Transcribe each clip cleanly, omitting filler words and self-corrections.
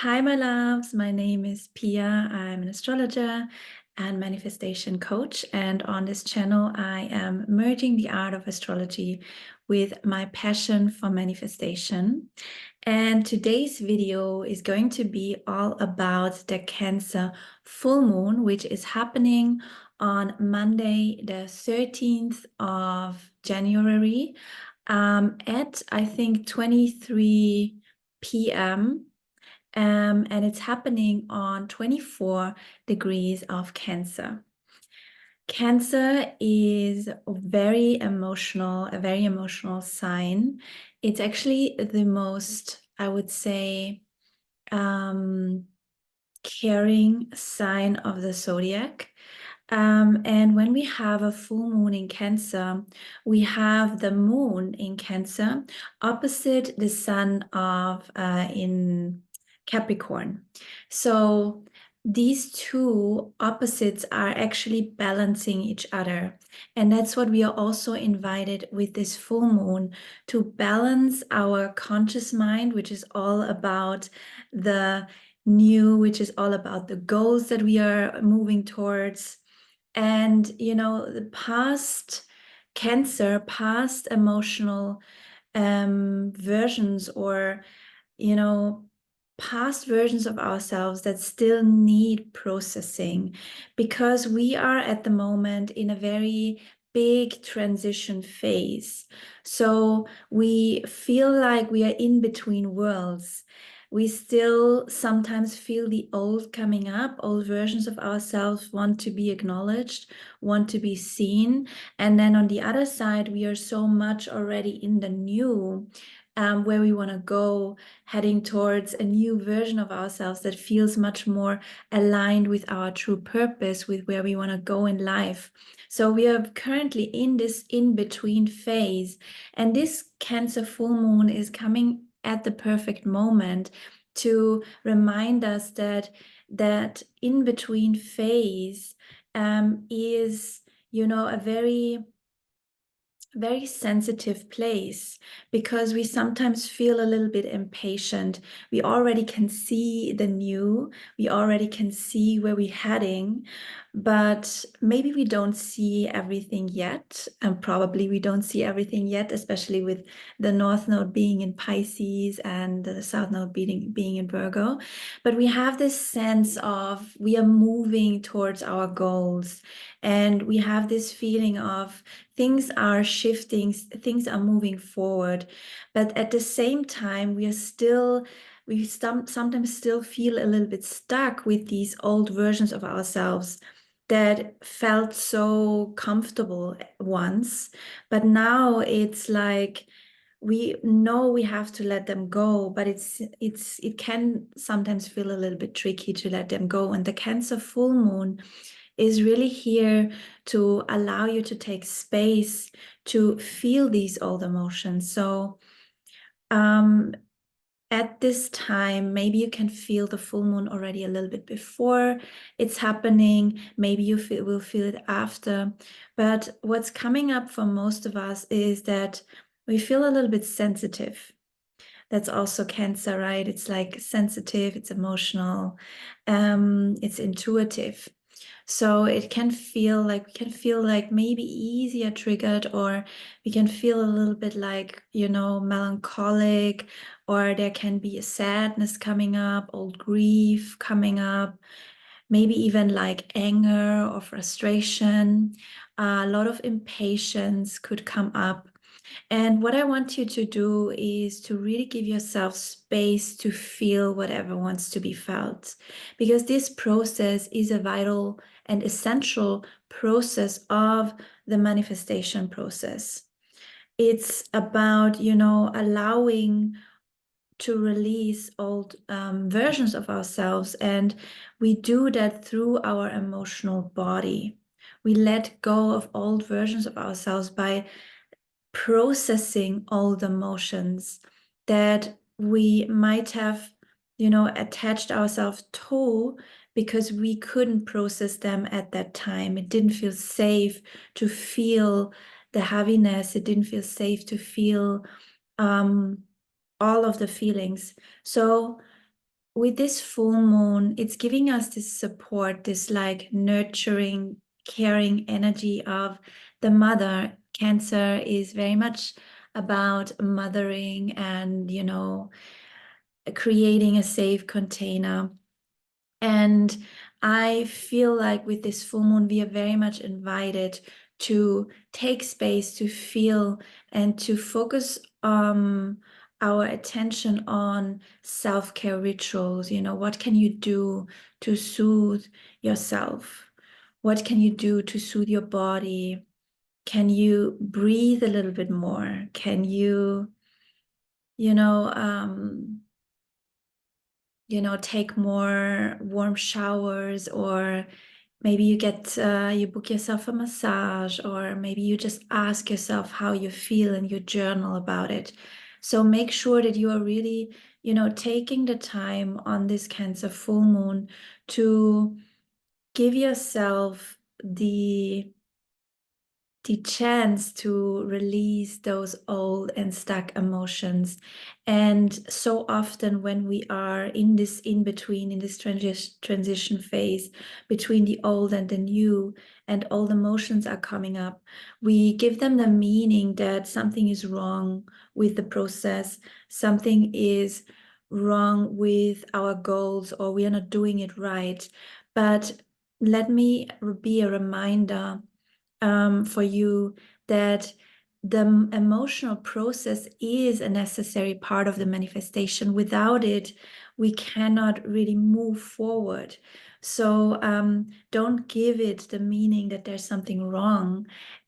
Hi, my loves. My name is Pia. I'm an astrologer and manifestation coach. And on this channel, I am merging the art of astrology with my passion for manifestation. And today's video is going to be all about the Cancer full moon, which is happening on Monday, the 13th of January, at I think 23 p.m. And it's happening on 24 degrees of Cancer. Cancer is a very emotional sign. It's actually the most, I would say, caring sign of the zodiac. And when we have a full moon in Cancer, we have the moon in Cancer opposite the sun in Capricorn. So these two opposites are actually balancing each other. And that's what we are also invited with this full moon, to balance our conscious mind, which is all about the new, which is all about the goals that we are moving towards. And, the past Cancer, past emotional versions, or, past versions of ourselves that still need processing, because we are at the moment in a very big transition phase. So we feel like we are in between worlds. We still sometimes feel the old coming up. Old versions of ourselves want to be acknowledged, want to be seen. And then on the other side, we are so much already in the new, where we want to go, heading towards a new version of ourselves that feels much more aligned with our true purpose, with where we want to go in life. So we are currently in this in-between phase, and this Cancer full moon is coming at the perfect moment to remind us that that in-between phase is, a very sensitive place, because we sometimes feel a little bit impatient. We already can see the new, we already can see where we're heading, but maybe we don't see everything yet. And probably we don't see everything yet, especially with the North Node being in Pisces and the South Node being in Virgo. But we have this sense of we are moving towards our goals, and we have this feeling of things are shifting, things are moving forward. But at the same time, we sometimes still feel a little bit stuck with these old versions of ourselves that felt so comfortable once. But now it's like we know we have to let them go, but it can sometimes feel a little bit tricky to let them go. And the Cancer full moon is really here to allow you to take space to feel these old emotions. So at this time, maybe you can feel the full moon already a little bit before it's happening. Maybe you will feel it after. But what's coming up for most of us is that we feel a little bit sensitive. That's also Cancer, right? It's like sensitive, it's emotional, it's intuitive. So it can feel like we can feel like maybe easier triggered, or we can feel a little bit like, melancholic, or there can be a sadness coming up, old grief coming up, maybe even like anger or frustration. A lot of impatience could come up. And what I want you to do is to really give yourself space to feel whatever wants to be felt, because this process is a vital and essential process of the manifestation process. It's about, allowing to release old versions of ourselves. And we do that through our emotional body. We let go of old versions of ourselves by processing old emotions that we might have, attached ourselves to, because we couldn't process them at that time. It didn't feel safe to feel the heaviness. It didn't feel safe to feel all of the feelings. So with this full moon, it's giving us this support, this like nurturing, caring energy of the mother. Cancer is very much about mothering and, you know, creating a safe container. And I feel like with this full moon, we are very much invited to take space to feel and to focus our attention on self-care rituals. You know, what can you do to soothe yourself? What can you do to soothe your body? Can you breathe a little bit more? Can you, you know, take more warm showers, or maybe you book yourself a massage, or maybe you just ask yourself how you feel and you journal about it. So make sure that you are really, taking the time on this Cancer full moon to give yourself the chance to release those old and stuck emotions. And so often when we are in this in-between, in this transition phase between the old and the new, and old emotions are coming up, we give them the meaning that something is wrong with the process, something is wrong with our goals, or we are not doing it right. But let me be a reminder for you that the emotional process is a necessary part of the manifestation. Without it, we cannot really move forward. So don't give it the meaning that there's something wrong.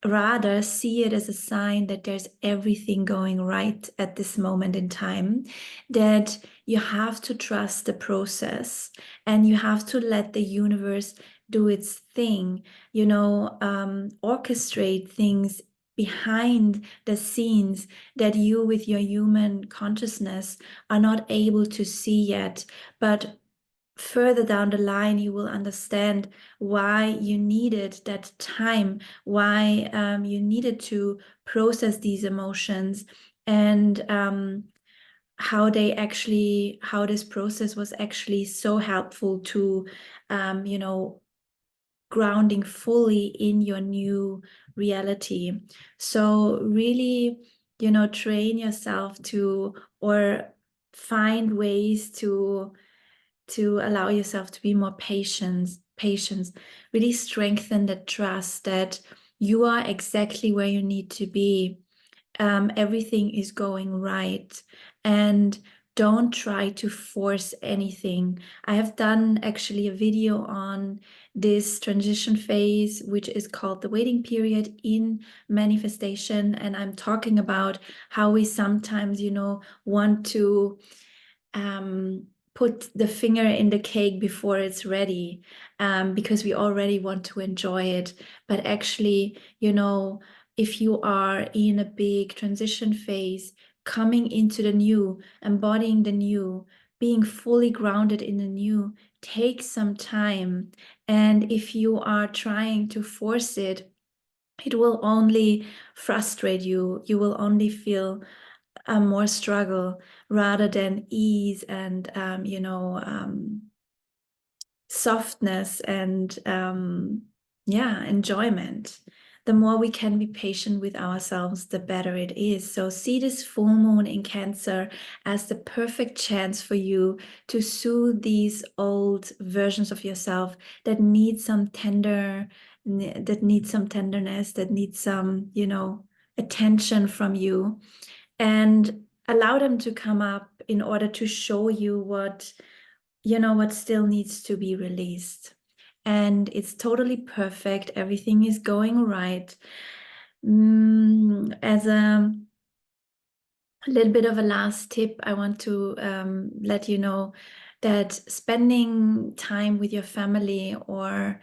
Rather, see it as a sign that there's everything going right at this moment in time, that you have to trust the process and you have to let the universe do its thing, orchestrate things behind the scenes that you with your human consciousness are not able to see yet. But further down the line, you will understand why you needed that time, why you needed to process these emotions, and how this process was actually so helpful to grounding fully in your new reality. So really, train yourself to, or find ways to allow yourself to be more patient, really strengthen the trust that you are exactly where you need to be. Everything is going right, and don't try to force anything. I have done actually a video on this transition phase, which is called the waiting period in manifestation. And I'm talking about how we sometimes, want to put the finger in the cake before it's ready, because we already want to enjoy it. But actually, if you are in a big transition phase, coming into the new, embodying the new, being fully grounded in the new takes some time. And if you are trying to force it, it will only frustrate you. You will only feel more struggle rather than ease and, softness and enjoyment. The more we can be patient with ourselves, the better it is. So see this full moon in Cancer as the perfect chance for you to soothe these old versions of yourself that need some tenderness, that need some, attention from you, and allow them to come up in order to show you what still needs to be released. And it's totally perfect. Everything is going right. As a little bit of a last tip, I want to let you know that spending time with your family, or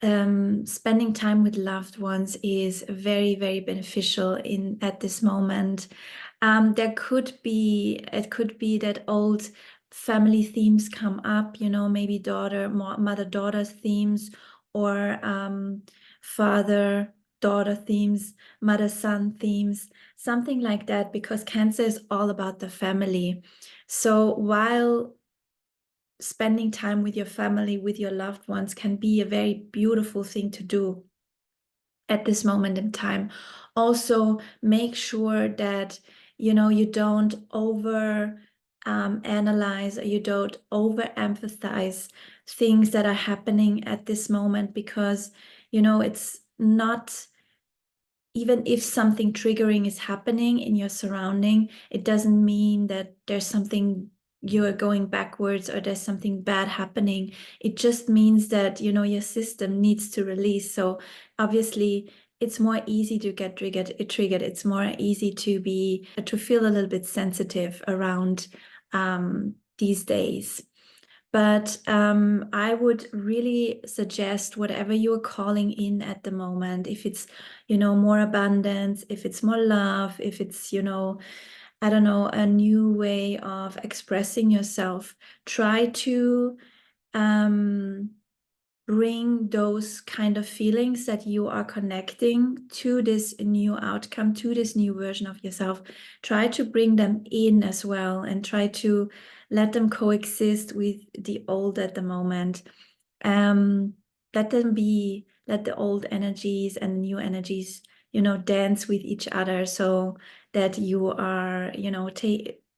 spending time with loved ones, is very, very beneficial at this moment. It could be that old family themes come up, maybe mother-daughter themes, or father-daughter themes, mother-son themes, something like that, because Cancer is all about the family. So while spending time with your family, with your loved ones, can be a very beautiful thing to do at this moment in time. Also, make sure that you don't over analyze, or you don't overemphasize things that are happening at this moment, because it's not, even if something triggering is happening in your surrounding, it doesn't mean that there's something, you're going backwards, or there's something bad happening. It just means that your system needs to release. So obviously it's more easy to get triggered. It's more easy to feel a little bit sensitive around these days. But I would really suggest, whatever you're calling in at the moment, if it's, more abundance, if it's more love, if it's, I don't know, a new way of expressing yourself, try to bring those kind of feelings that you are connecting to this new outcome, to this new version of yourself. Try to bring them in as well, and try to let them coexist with the old at the moment. Let the old energies and new energies, dance with each other, so that you are,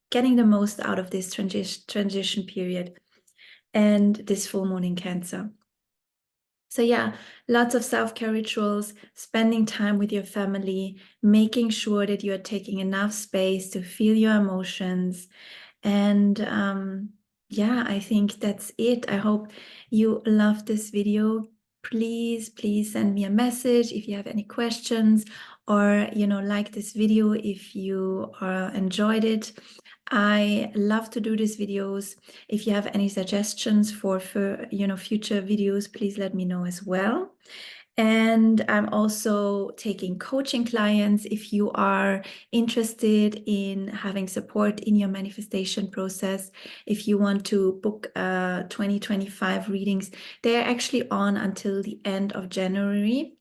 getting the most out of this transition period and this full moon in Cancer. So yeah, lots of self-care rituals, spending time with your family, making sure that you're taking enough space to feel your emotions. And yeah, I think that's it. I hope you loved this video. Please send me a message if you have any questions, or like this video if you enjoyed it. I love to do these videos. If you have any suggestions for future videos, please let me know as well. And I'm also taking coaching clients. If you are interested in having support in your manifestation process, if you want to book 2025 readings, they're actually on until the end of January.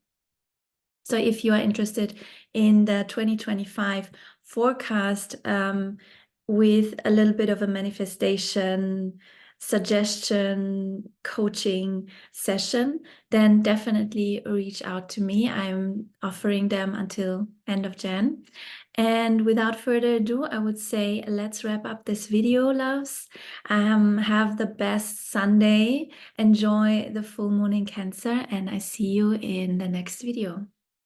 So if you are interested in the 2025 forecast with a little bit of a manifestation suggestion coaching session, then definitely reach out to me. I'm offering them until end of Jan. And without further ado, I would say let's wrap up this video, loves. Have the best Sunday. Enjoy the full moon in Cancer, and I see you in the next video.